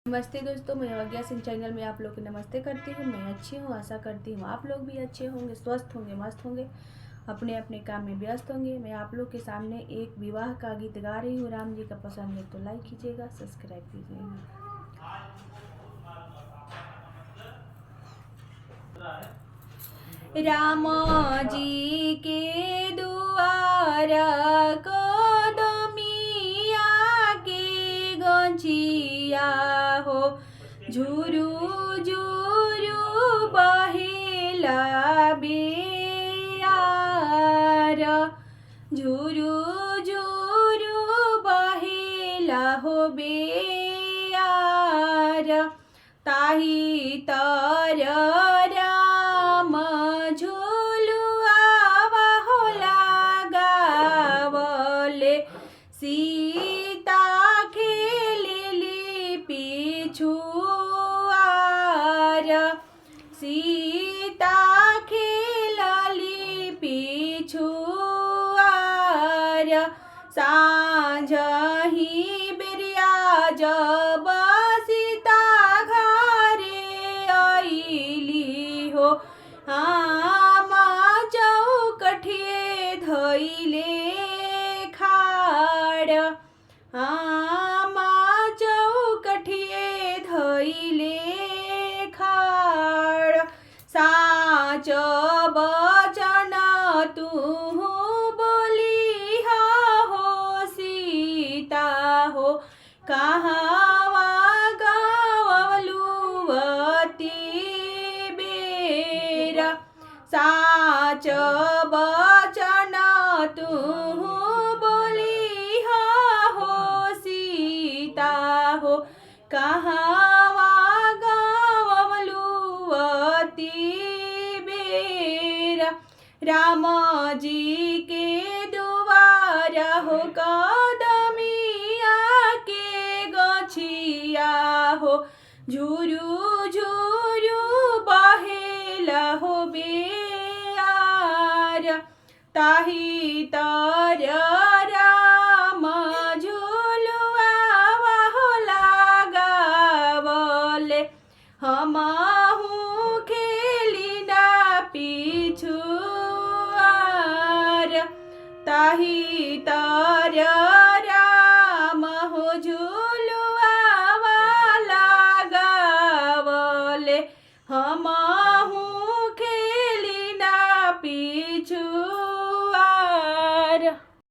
नमस्ते दोस्तों, मैं अवज्ञा सिंह चैनल में आप लोग को नमस्ते करती हूँ। मैं अच्छी हूँ, आशा करती हूँ आप लोग भी अच्छे होंगे, स्वस्थ होंगे, मस्त होंगे, अपने अपने काम में व्यस्त होंगे। मैं आप लोग के सामने एक विवाह का गीत गा रही हूँ। राम जी का पसंद है तो लाइक कीजिएगा, सब्सक्राइब कीजिएगा। राम जी के दुआरा कदमिया के गंजिया हो, झुरु झुरु बहेला बेयार, झुरु झुरु बहेला हो बेयार। ताही तर राम झुलुआवा हो लगावले, सीता खेलेली पिछुआर, सीता खेलली पिछुआर। सांझही बेरिया जब सीता घरे आइली हो, आमा चौकठिए धइले खाड़, आमा चौकठिए धइले खाड़। साच बचन तुहु बोलिहा हो सीता हो, कहावा गवलुवती बेरा। साच बचन तुहु बोलिहा हो सीता हो, कहावा गवलुवती बेरा। राम जी के दुआरा हो कदमिया के गछिया हो, झुरु